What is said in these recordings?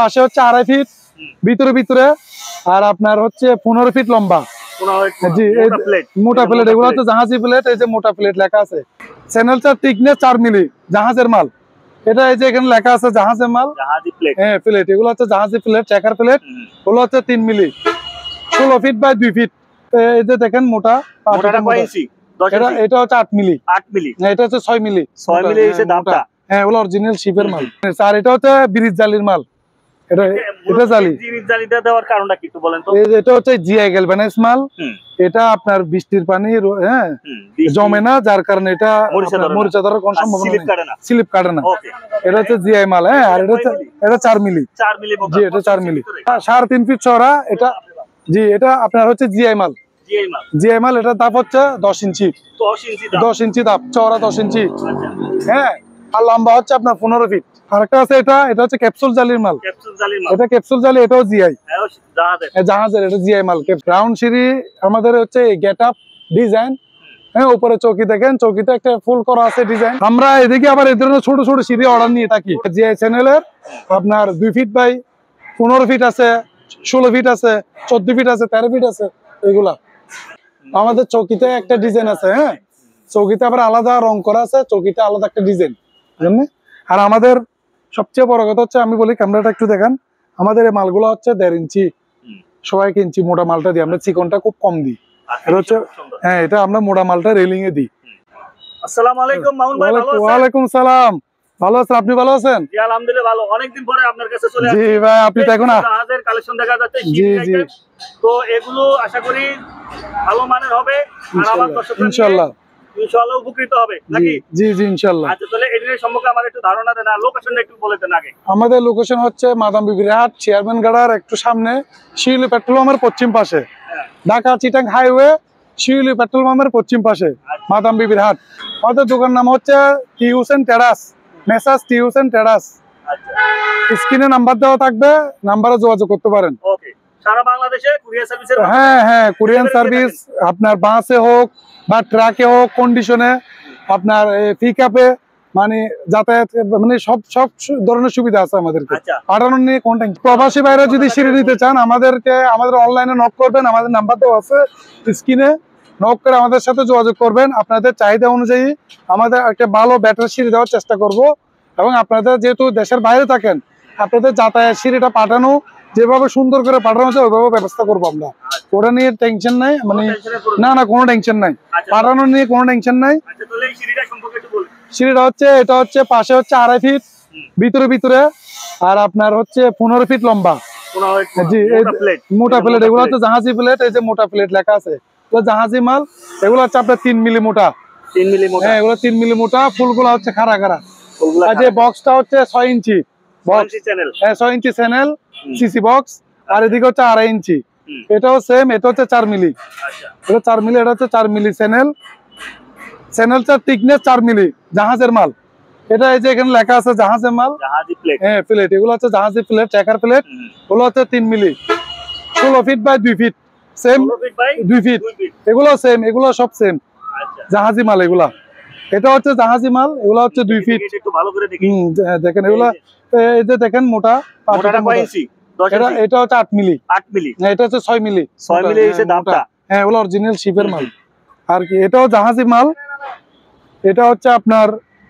পাশে হচ্ছে 2.5 ফিট ভিতরে ভিতরে, আর আপনার হচ্ছে 15 ফিট লম্বা। জি, মোটা প্লেট, এগুলো হচ্ছে জাহাজি প্লেট। এই যে মোটা প্লেট লেখা আছে। চ্যানেলটার থিকনেস 4 মিলি, জাহাজের মাল এটা। এই যে এখানে লেখা আছে জাহাজের মাল, জাহাজি প্লেট। হ্যাঁ, প্লেট এগুলো হচ্ছে জাহাজি প্লেট, চেকার প্লেট। ওগুলো হচ্ছে 3 মিলি, 16 ফিট বাই 2 ফিট। এই যে দেখেন মোটা, এটা হচ্ছে 8 মিলি। 8 মিলি, এটা হচ্ছে 6 মিলি। 6 মিলি হচ্ছে দামটা। হ্যাঁ, ওগুলো অরিজিনাল শিপের মাল। আর এটা হচ্ছে ব্রিজ জালির মাল। এটা জালি, ব্রিজ জালিটা দেওয়ার কারণটা কি একটু বলেন তো? এটা হচ্ছে জিআই গ্যালভানাইজ মাল। এটা আপনার বৃষ্টির পানি জমে না, যার কারণে এটা মরিচা ধরার কোনো সম্ভাবনা নেই, স্লিপ কাটে না। এটা হচ্ছে জিআই মাল। হ্যাঁ, আর এটা 4 মিলি। 4 মিলি, জি, এটা 4 মিলি, 3.5 ফিট চওড়া এটা। জি, এটা আপনার হচ্ছে জিআই মাল। জিআই মাল, এটার দাপ হচ্ছে 10 ইঞ্চি। 10 ইঞ্চি দাপ, চওড়া 10 ইঞ্চি। হ্যাঁ, আর লম্বা হচ্ছে আপনার 15 ফিট। আরেকটা আছে, এটা হচ্ছে ক্যাপসুল জালির মাল। এটা ক্যাপসুল জালি, এটাও জিআই জাহাজের, এটা জিআই মাল। রাউন্ড সিঁড়ি আমাদের হচ্ছে গেট আপ ডিজাইন। হ্যাঁ, উপরে চৌকি দেখেন, চৌকিতে একটা ফুল করা আছে ডিজাইন। আমরা এদিকে আবার এই ধরনের ছোট ছোট সিঁড়ি অর্ডার নিয়ে থাকি। জিআই চ্যানেলের আপনার 2 ফিট বাই 15 ফিট আছে, 16 ফিট আছে, 14 ফিট আছে, 13 ফিট আছে। এগুলা আমাদের চৌকিতে একটা ডিজাইন আছে। হ্যাঁ, চৌকিতে আবার আলাদা রং করা আছে, চৌকিতে আলাদা একটা ডিজাইন। আর আমাদের সবচেয়ে বড় কথা হচ্ছে, আমি বলি ক্যামেরাটা একটু দেখেন, আমাদের এই মালগুলো হচ্ছে 1.5 ইঞ্চি, সবাই ইঞ্চি মোটা মালটা দিই, আমরা চিকনটা খুব কম দিই। এটা হচ্ছে, হ্যাঁ, এটা আমরা মোটা মালটা রেলিং এ দিই। আসসালামু আলাইকুম মামুন ভাই, ভালো আছেন? ওয়ালাইকুম সালাম, ভালো আছেন? আপনি ভালো আছেন? জি, আলহামদুলিল্লাহ ভালো। অনেকদিন পরে আপনার কাছে চলে আসছি। জি ভাই, আপনি তো এখন জাহাজের কালেকশন দেখা যাচ্ছে। জি জি, তো এগুলো আশা করি ভালো মানের হবে, আর আমার দর্শকরা ইনশাআল্লাহ উপকৃত হবে নাকি? জি জি, ইনশাআল্লাহ। আচ্ছা, তাহলে এটার সম্পর্কে আমার একটু ধারণা দেন, আর লোকেশনটা একটু বলে দেন আগে। আমাদের লোকেশন হচ্ছে মাদাম বিবির হাট, চেয়ারম্যান গাড়ার একটু সামনে, শিউলি পেট্রোল পাম্পের পশ্চিম পাশে। ঢাকা চিটাং হাইওয়ে, শিউলি পেট্রোল পাম্পের পশ্চিম পাশে মাদাম বিবির হাট। আমাদের দোকান নাম হচ্ছে টিউসেন টেরাস, মেসাজ টিউসেন টেরাস। স্ক্রিনে নাম্বার দেওয়া থাকবে, নাম্বারে যোগাযোগ করতে পারেন। ওকে, সারা বাংলাদেশে কুরিয়ার সার্ভিসের? হ্যাঁ হ্যাঁ, কুরিয়ার সার্ভিস আপনার বাসে হোক বা ট্রাকে হোক, কন্ডিশনে আপনার পিকআপে, মানে যাতায়াত, মানে সব ধরনের সুবিধা আছে আমাদেরকে। পাঠানোর নিয়ে কোন টেনশন। প্রবাসী বাইরে যদি সিঁড়ি নিতে চান, আমাদের অনলাইনে নক করবেন, আমাদের নাম্বার দেওয়া আছে স্ক্রিনে, নক করে আমাদের সাথে যোগাযোগ করবেন। আপনাদের চাহিদা অনুযায়ী আমাদের একটা ভালো ব্যাটারি সিঁড়ি দেওয়ার চেষ্টা করব, এবং আপনাদের যেহেতু দেশের বাইরে থাকেন, আপনাদের যাতায়াত সিঁড়িটা পাঠানো যেভাবে সুন্দর করে পাঠানো হচ্ছে ওইভাবে ব্যবস্থা করবো আমরা। ওটা নিয়ে টেনশন নাই, মানে না কোনো টেনশন নাই, পাঠানো নিয়ে কোনো টেনশন নাই। সিঁড়িটা হচ্ছে, এটা হচ্ছে পাশে হচ্ছে 2.5 ফিট ভিতরে ভিতরে, আর আপনার হচ্ছে 15 ফিট লম্বা। জি, মোটা প্লেট, এগুলো হচ্ছে জাহাজি প্লেট। এই যে মোটা প্লেট লেখা আছে, জাহাজি মাল। এগুলো হচ্ছে আপনার 3 মিলি মোটা। 3 মিলি মোটা? হ্যাঁ, এগুলো 3 মিলি মোটা। ফুলগুলো হচ্ছে খাড়া খাড়া। আর যে বক্সটা হচ্ছে 6 ইঞ্চি বক্স। হ্যাঁ, 6 ইঞ্চি চ্যানেল সিসি বক্স। আর এদিকে হচ্ছে 2.5 ইঞ্চি। এটাও সেম, এটা হচ্ছে 4 মিলি। এটা 4 মিলি, এটা হচ্ছে 4 মিলি চ্যানেল। চ্যানেলটার থিকনেস 4 মিলি, জাহাজের মাল এটা। এই যে এখানে লেখা আছে জাহাজের মাল, জাহাজি প্লেট। হ্যাঁ, প্লেট এগুলো হচ্ছে জাহাজি প্লেট, চেকার প্লেট। ওগুলো হচ্ছে 3 মিলি, 16 feet by 2 feet. Same 2 feet, এগুলো সেম, এগুলো সব সেম জাহাজি মাল এগুলা। এটা হচ্ছে জাহাজি মাল, এগুলো হচ্ছে 2 ফিট। একটু ভালো করে দেখেন এগুলা। এই যে দেখেন মোটা, এটা হচ্ছে 8 মিলি। 8 মিলি, এটা হচ্ছে 6 মিলি। 6 মিলি হচ্ছে দামটা। হ্যাঁ, এগুলো অরিজিনাল শিপের মাল আর কি। এটাও জাহাজি মাল। এটা হচ্ছে আপনার,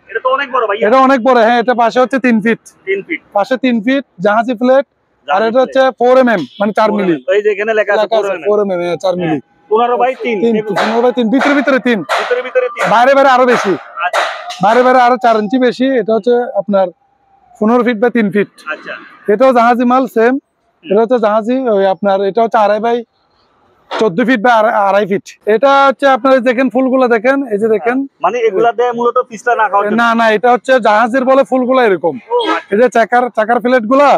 এটা তো অনেক বড় ভাই, এটা অনেক বড়। হ্যাঁ, এটা পাশে হচ্ছে 3 ফিট। 3 ফিট, পাশে 3 ফিট জাহাজি প্লেট। আর এটা হচ্ছে 4 mm, মানে 4 মিলি। এই যে এখানে লেখা আছে 4 mm, 4 মিলি। 15 বাই 3, 15 বাই 3, ভিতরে ভিতরে 3, ভিতরে ভিতরে 3, বাইরে বাইরে আরো বেশি। আচ্ছা, বাইরে বাইরে আরো 4 ইঞ্চি বেশি। এটা হচ্ছে আপনার 15 ফিট বাই 3 ফিট। আচ্ছা, এটাও জাহাজি মাল সেম। এটা হচ্ছে জাহাজি, ওই আপনার এটা হচ্ছে 2.5 বাই 14 ফিট বা 2.5 ফিট। এটা হচ্ছে আপনার দেখেন ফুলগুলো দেখেন, এই যে দেখেন, মানে এগুলা দিয়ে মূলত পিছলা না খাওয়া না না, এটা হচ্ছে জাহাজের বলে ফুলগুলো এরকম। এই যে চাকার প্লেট গুলা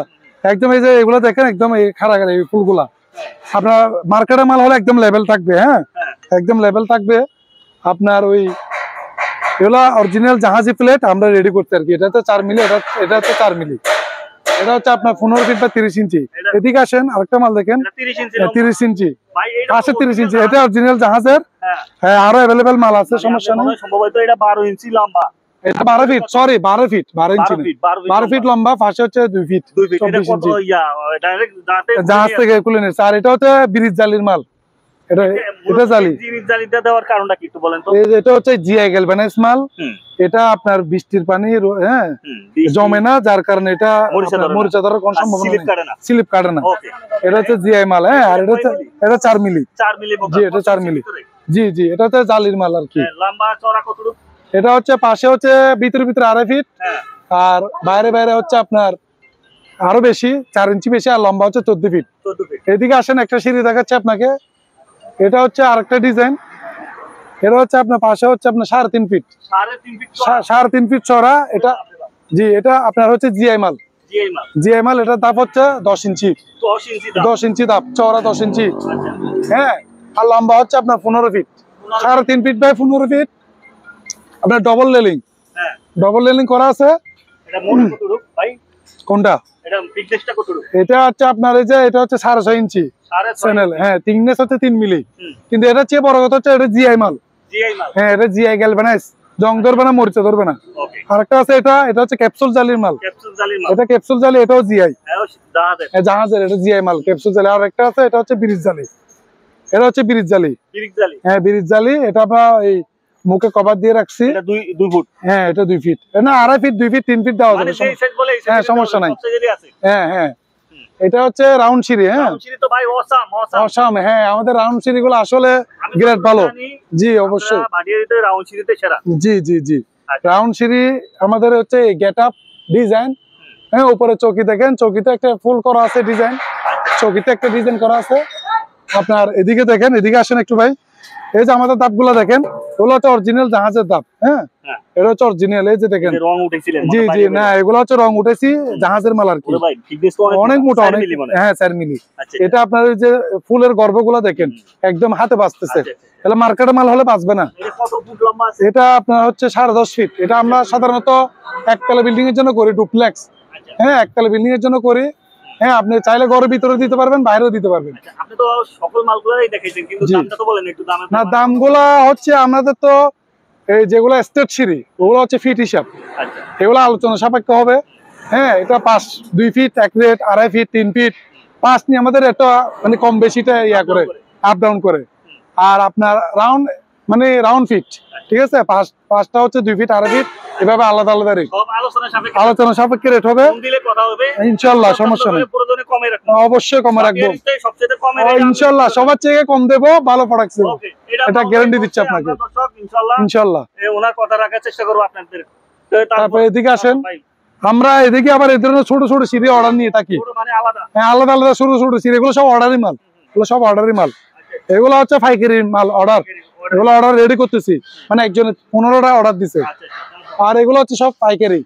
একদম, এই যে এগুলো দেখেন একদম খাড়া খাড়া এই ফুলগুলা। আপনার মার্কেটের মাল হলে একদম লেভেল থাকবে। হ্যাঁ, একদম লেভেল থাকবে আপনার। ওই এগুলা অরিজিনাল জাহাজি প্লেট আমরা রেডি করতে আর কি। এটা হচ্ছে 4 মিলি, এটা হচ্ছে 4 মিলি। এটা হচ্ছে আপনার 15 ফিট বা 30 ইঞ্চি। এদিকে আসেন, আরেকটা মাল দেখেন, 30 ইঞ্চি, পাশে 30 ইঞ্চি। এটা অরিজিনাল জাহাজের। হ্যাঁ, আরো অ্যাভেলেবেল মাল আছে, সমস্যা নেই। সম্ভবত এটা 12 ইঞ্চি লম্বা। এটা 12 ফিট, সরি 12 ফিট, 12 ইঞ্চি, 12 ফিট লম্বা, পাশে হচ্ছে 2 ফিট 24 ইঞ্চি। ডাইরেক্ট জাহাজ থেকে খুলে নিয়েছে। আর এটা হচ্ছে ব্রিজ জালির মাল। এটা জালি, ব্রিজ জালিটা দেওয়ার কারণটা কি একটু বলেন তো? এটা হচ্ছে জিআই গ্যালভানাইজ মাল। এটা আপনার বৃষ্টির পানি হ্যাঁ জমে না, যার কারণে এটা মরিচা ধরার কোনো সম্ভাবনা নেই, স্লিপ কাটে না। এটা হচ্ছে জিআই মাল। হ্যাঁ, আর এটা 4 মিলি। 4 মিলি, জি এটা 4 মিলি। জি জি, এটা হচ্ছে জালির মাল আর কি। লম্বা চওড়া কতটুকু? এটা হচ্ছে পাশে হচ্ছে ভিতরে 2.5 ফিট, আর বাইরে বাইরে হচ্ছে আপনার আরো বেশি 4 ইঞ্চি বেশি, আর লম্বা হচ্ছে 14 ফিট। এদিকে আসেন, একটা সিঁড়ি দেখাচ্ছে আপনাকে। এটা হচ্ছে আরেকটা ডিজাইন। এটা হচ্ছে আপনার পাশে হচ্ছে আপনার 3.5 ফিট, 3.5 ফিট চওড়া এটা। জি, এটা আপনার হচ্ছে জিআই মাল। জিআই মাল, এটার দাপ হচ্ছে 10 ইঞ্চি, 10 ইঞ্চি দাপ, চওড়া 10 ইঞ্চি। হ্যাঁ, আর লম্বা হচ্ছে আপনার 15 ফিট, 3.5 ফিট বাই 15 ফিট। আপনার ডবল রেলিং, ডবল রেলিং করা আছে। কোনটা? এটা হচ্ছে আপনার এই যে এটা হচ্ছে 6.5 ইঞ্চি চ্যানেল। হ্যাঁ, থিকনেস হচ্ছে 3 মিলি। কিন্তু এটা চেয়ে বড় কথা হচ্ছে এটা জিআই মাল। হ্যাঁ, এটা জিআই গ্যালভানাইজ, জং ধরবে না, মরিচা ধরবে না। আরেকটা আছে, এটা হচ্ছে ক্যাপসুল জালির মাল। এটা ক্যাপসুল জালি, এটাও জিআই জাহাজের, এটা জিআই মাল ক্যাপসুল জালি। আর একটা আছে, এটা হচ্ছে ব্রিজ জালি। এটা হচ্ছে ব্রিজ জালি। হ্যাঁ, ব্রিজ জালি। এটা আমরা এই মুখে কভার দিয়ে রাখছি। এটা 2 ফুট। হ্যাঁ, এটা 2 ফিট না, 2.5 ফিট, 2 ফিট, 3 ফিট দেওয়া যাবে। হ্যাঁ, সমস্যা নাই। হ্যাঁ হ্যাঁ, এটা হচ্ছে রাউন্ড সিঁড়ি। হ্যাঁ, রাউন্ড সিঁড়ি তো ভাই অসাম। হ্যাঁ, আমাদের রাউন্ড সিঁড়ি গুলো আসলে গ্রেড ভালো। জি অবশ্যই, বাড়িতে রাউন্ড সিঁড়িতে সেরা। জি জি জি, রাউন্ড সিঁড়ি আমাদের হচ্ছে গেট আপ ডিজাইন। হ্যাঁ, উপরে চৌকি দেখেন, চৌকিতে একটা ফুল করা আছে ডিজাইন, চৌকিতে একটা ডিজাইন করা আছে। আপনার এদিকে দেখেন, এদিকে আসেন একটু ভাই। এই যে আমাদের দাপগুলো দেখেন, এগুলো হচ্ছে অরিজিনাল জাহাজের দাপ। হ্যাঁ, এটা হচ্ছে অরিজিনাল। এই যে দেখেন, জি জি, না এগুলো হচ্ছে রং উঠেছি জাহাজের মাল আর কি, অনেক মোটা, অনেক। হ্যাঁ, 4 মিলি। এটা আপনার ওই যে ফুলের গর্ভগুলো দেখেন, একদম হাতে বাঁচতেছে। তাহলে মার্কেটের মাল হলে বাঁচবে না। এটা আপনার হচ্ছে 10.5 ফিট। এটা আমরা সাধারণত একতলা বিল্ডিং এর জন্য করি, ডুপ্লেক্স। হ্যাঁ, একতলা বিল্ডিং এর জন্য করি। হ্যাঁ, আপনি চাইলে ঘরের ভিতরে দিতে পারবেন, বাইরেও দিতে পারবেন। আপনি তো সকল মালগুলাই দেখাইছেন, কিন্তু দামটা তো বলেন একটু। না, দামগুলা হচ্ছে আমাদের তো এই যেগুলো স্টেট সিঁড়ি, ওগুলো হচ্ছে ফিট হিসাব। এগুলো আলোচনা সাপেক্ষ হবে। হ্যাঁ, এটা 2 ফিট 1 রেট, 2.5 ফিট, 3 ফিট, 5 নিয়ে আমাদের এটা মানে কম বেশিটা ইয়া করে, আপ ডাউন করে। আর আপনার রাউন্ড মানে রাউন্ড ফিট, ঠিক আছে। পাঁচটা হচ্ছে 2 ফিট, 2.5 ফিট, এভাবে আলাদা আলাদা রেট, আলোচনা সাপেক্ষে রেট হবে ইনশাল্লাহ। সমস্যা নেই, অবশ্যই কমে রাখবো ইনশাল্লাহ। সবার চেয়ে কম দেবো, ভালো প্রোডাক্ট দেবো, এটা গ্যারান্টি দিচ্ছি আপনাকে ইনশাল্লাহ। ওনার কথা রাখার চেষ্টা করবো আপনাদের। তারপরে এদিকে আসেন, আমরা এদিকে আবার এদের ছোট ছোট সিঁড়ি অর্ডার নিয়ে থাকি। হ্যাঁ, আলাদা আলাদা ছোট ছোট সিঁড়ি, এগুলো সব অর্ডারি মাল, এগুলো সব অর্ডারি মাল। এগুলো হচ্ছে পাইকারি মাল অর্ডার, এগুলো অর্ডার রেডি করতেছি, মানে একজনে 15টা অর্ডার দিছে। আর এগুলো হচ্ছে সব পাইকারি,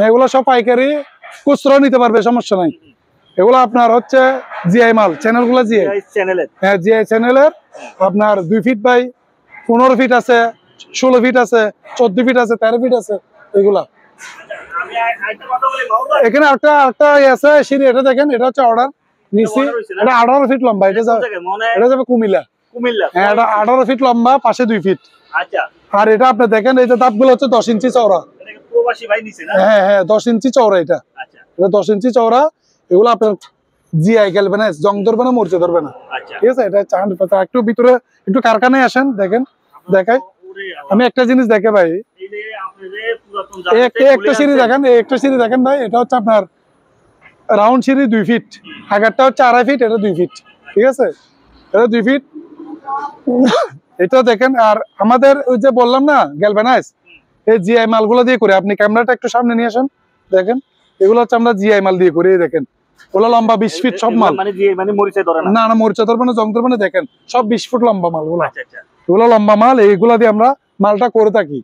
এগুলো সব পাইকারি, খুচরা নিতে পারবে, সমস্যা নাই। এগুলো আপনার হচ্ছে জিআই মাল, চ্যানেলগুলো জিআই চ্যানেলের। হ্যাঁ, জিআই চ্যানেলের। আপনার 2 ফিট বাই 15 ফিট আছে, 16 ফিট আছে, 14 ফিট আছে, 13 ফিট আছে এগুলা। এখানে একটা আছে সিঁড়ি, এটা দেখেন, এটা হচ্ছে অর্ডার নিচ্ছি। এটা 18 ফিট লম্বা, এটা যাবে কুমিল্লা। হ্যাঁ, এটা 18 ফিট লম্বা, পাশে 2 ফিট। আর এটা আপনি দেখেন, এই যে দাপগুলো হচ্ছে 10 ইঞ্চি চওড়া। হ্যাঁ হ্যাঁ, 10 ইঞ্চি চওড়া, এটা 10 ইঞ্চি চওড়া। এগুলো আপনার জিআই গ্যালভানাইজ, জং ধরবে না, মরিচা ধরবে না, ঠিক আছে। এটা 100%। একটু ভিতরে, একটু কারখানায় আসেন, দেখেন, দেখাই আমি একটা জিনিস দেখে ভাই। একটা সিঁড়ি দেখেন, একটা সিঁড়ি দেখেন ভাই, এটা হচ্ছে আপনার রাউন্ড সিঁড়ি 2 ফিট, আগেরটা হচ্ছে 2.5 ফিট, এটা 2 ফিট, ঠিক আছে। এটা 2 ফিট, এটা দেখেন। আর আমাদের ওই যে বললাম না গ্যালভানাইজ, এই জিআই মালগুলো দিয়ে করি। আপনি ক্যামেরাটা একটু সামনে নিয়ে আসেন, দেখেন, এগুলো হচ্ছে আমরা জিআই মাল দিয়ে করি। দেখেন, ওগুলো লম্বা 20 ফিট সব মাল, মানে মরিচা ধরে না, না মরিচা ধরবে না, জং ধরবে না। দেখেন, সব 20 ফুট লম্বা মাল গুলো, এগুলো লম্বা মাল, এইগুলা দিয়ে আমরা মালটা করে থাকি।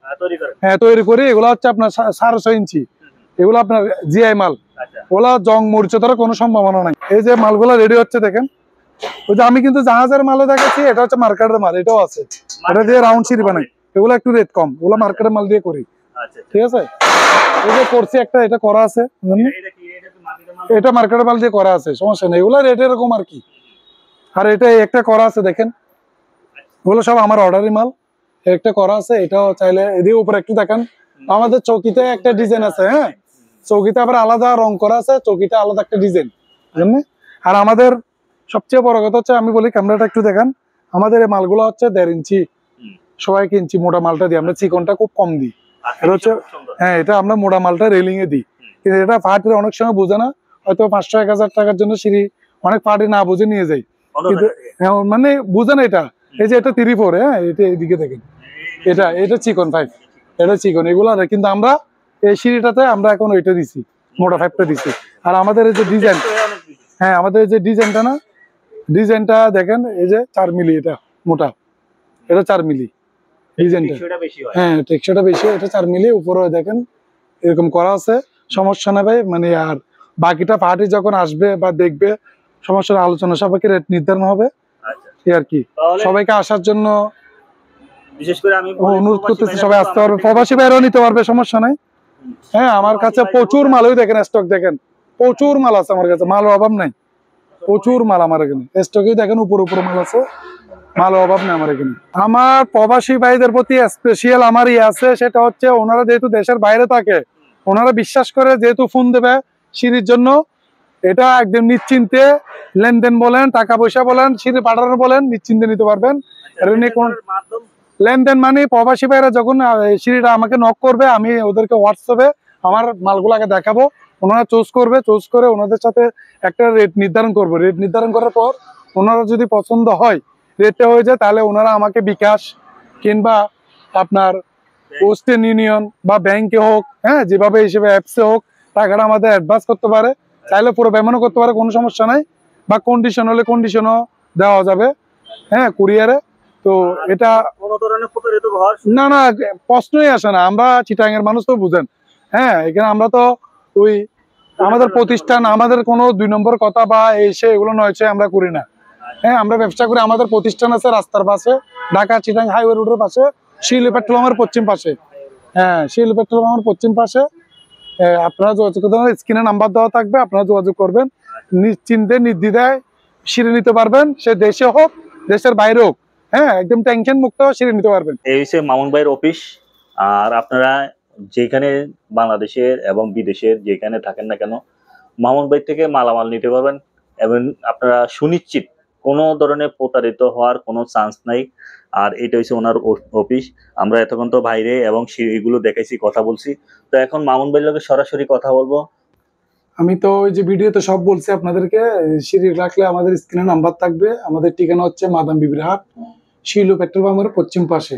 হ্যাঁ, তৈরি করি। এগুলো হচ্ছে আপনার 6.5 ইঞ্চি, এগুলো আপনার জিআই মাল। ওগুলা জং মরিচা ধরার কোনো সম্ভাবনা নাই। এই যে মালগুলা রেডি হচ্ছে দেখেন, ওই যে আমি কিন্তু জাহাজের মালও দেখাচ্ছি, এটা হচ্ছে মার্কেটের মাল, এটাও আছে। এটা দিয়ে রাউন্ড সিঁড়ি বানাই, এগুলো একটু রেট কম, ওগুলো মার্কেটের মাল দিয়ে করি, ঠিক আছে। এই যে করছি একটা, এটা করা আছে, এটা মার্কেটের মাল দিয়ে করা আছে, সমস্যা নেই। এগুলো রেট এরকম আর কি। আর এটা একটা করা আছে দেখেন, এগুলো সব আমার অর্ডারি মাল। একটা করা আছে, এটাও চাইলে এদিকে উপরে একটু দেখেন। আমাদের চৌকিতে একটা ডিজাইন আছে, হ্যাঁ চৌকিতে আবার আলাদা রং করা আছে, চৌকিতে আলাদা একটা ডিজাইন, বুঝলেন? আর আমাদের সবচেয়ে বড় কথা হচ্ছে, আমি বলি ক্যামেরাটা একটু দেখেন, আমাদের এই মালগুলো হচ্ছে 1.5 ইঞ্চি, সবাইকে ইঞ্চি মোটা মালটা দিই আমরা, চিকনটা খুব কম দিই। এটা হচ্ছে হ্যাঁ, এটা আমরা মোটা মালটা রেলিং এ দিই, কিন্তু এটা পার্টির অনেক সময় বোঝে না, হয়তো 500-1000 টাকার জন্য সিঁড়ি অনেক পার্টি না বুঝে নিয়ে যায়, কিন্তু মানে বুঝে না এটা। এই যে এটা 3-4, হ্যাঁ এটা এইদিকে দেখেন, এটা চিকন 5, এটা চিকন এগুলা না, কিন্তু আমরা এই সিঁড়িটাতে আমরা এখন ওইটা দিছি, মোটা 5টা দিছি। আর আমাদের এই যে ডিজাইন, হ্যাঁ আমাদের এই যে ডিজাইনটা না, ডিজাইনটা দেখেন, এই যে 4 মিলি, এটা মোটা, এটা 4 মিলি ডিজাইনটা, হ্যাঁ টেক্সচারটা বেশি, এটা 4 মিলি। উপরে দেখেন এরকম করা আছে, সমস্যা না ভাই, মানে আর বাকিটা পার্টি যখন আসবে বা দেখবে, সমস্যার আলোচনা সবাইকে রেট নির্ধারণ হবে এই আর কি। সবাইকে আসার জন্য বিশেষ করে আমি অনুরোধ করতেছি, সবাই আসতে পারবে, প্রবাসী বাইরেও নিতে পারবে, সমস্যা নাই। হ্যাঁ আমার কাছে প্রচুর মাল, ওই দেখেন স্টক দেখেন, প্রচুর মাল আছে আমার কাছে, মালের অভাব নাই, প্রচুর মাল আমার এখানে স্টকে দেখেন, উপর মাল আছে, মাল অভাব নেই আমার এখানে। আমার প্রবাসী ভাইদের প্রতি স্পেশাল আমার ইয়ে আছে, সেটা হচ্ছে ওনারা যেহেতু দেশের বাইরে থাকে, ওনারা বিশ্বাস করে যেহেতু ফোন দেবে সিঁড়ির জন্য, এটা একদম নিশ্চিন্তে লেনদেন বলেন, টাকা পয়সা বলেন, সিঁড়ি পাঠানো বলেন, নিশ্চিন্তে নিতে পারবেন। লেনদেন মানে প্রবাসী ভাইরা যখন সিঁড়িটা আমাকে নক করবে, আমি ওদেরকে হোয়াটসঅ্যাপে আমার মালগুলো আগে দেখাবো, ওনারা চুজ করবে, চুজ করে ওনাদের সাথে একটা রেট নির্ধারণ করবো। রেট নির্ধারণ করার পর ওনারা যদি পছন্দ হয়, রেটটা হয়ে যায়, তাহলে ওনারা আমাকে বিকাশ কিংবা আপনার ওয়েস্টার্ন ইউনিয়ন বা ব্যাংকে হোক, হ্যাঁ যেভাবে হিসেবে অ্যাপসে হোক, টাকাটা আমাদের অ্যাডভান্স করতে পারে, চাইলে পুরো পেমেন্টও করতে পারে, কোনো সমস্যা নাই। বা কন্ডিশন হলে কন্ডিশনও দেওয়া যাবে, হ্যাঁ কুরিয়ারে। তো এটা না না প্রশ্নই আসে না, আমরা চিটাং এর মানুষ তো বুঝেন, হ্যাঁ এখানে আমরা তো ওই আমাদের প্রতিষ্ঠান, আমাদের কোনো 2 নম্বর কথা বা এসে এগুলো নয় আমরা করি না, হ্যাঁ আমরা ব্যবসা করি। আমাদের প্রতিষ্ঠান আছে রাস্তার পাশে, ঢাকা চিটাং হাইওয়ে রোডের পাশে, শিল পেট্রোল পাম্পের পশ্চিম পাশে, হ্যাঁ শিল পেট্রোল পাম্পের পশ্চিম পাশে। আপনারা যোগাযোগ করতে পারেন, স্ক্রিনে নাম্বার দেওয়া থাকবে, আপনারা যোগাযোগ করবেন, নিশ্চিন্তে নির্দ্বিধায় সিঁড়ি নিতে পারবেন, সে দেশে হোক দেশের বাইরে হোক, হ্যাঁ একদম টেনশন মুক্ত সিঁড়ি নিতে পারবেন। এই হচ্ছে মামুন ভাইয়ের অফিস। আর আপনারা যেখানে বাংলাদেশের এবং বিদেশের যেখানে থাকেন না কেন, মামুন ভাই থেকে মালামাল নিতে পারবেন, এবং আপনারা সুনিশ্চিত কোনো ধরনের প্রতারিত হওয়ার কোনো চান্স নাই। আর এটা হচ্ছে ওনার অফিস। আমরা এতক্ষণ তো বাইরে এবং এগুলো দেখাইছি, কথা বলছি, তো এখন মামুন ভাইয়ের লোকের সরাসরি কথা বলবো। আমি তো ওই যে ভিডিওতে সব বলছি আপনাদেরকে, সিঁড়ি রাখলে আমাদের স্ক্রিনে নাম্বার থাকবে। আমাদের ঠিকানা হচ্ছে মাদাম বিবির হাট, শিলু পেট্রোল পাম্পের পশ্চিম পাশে,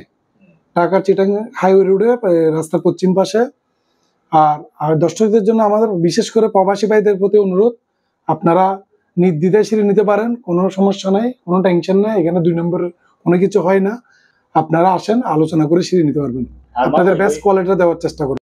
ঢাকা চিটাং হাইওয়ে রোডে রাস্তার পশ্চিম পাশে। আর দর্শকদের জন্য আমাদের বিশেষ করে প্রবাসী ভাইদের প্রতি অনুরোধ, আপনারা নির্দ্বিধায় সিঁড়ি নিতে পারেন, কোনো সমস্যা নাই, কোনো টেনশন নাই, এখানে 2 নম্বর কোনো কিছু হয় না। আপনারা আসেন, আলোচনা করে সিঁড়ি নিতে পারবেন, আপনাদের বেস্ট কোয়ালিটি দেওয়ার চেষ্টা করবেন।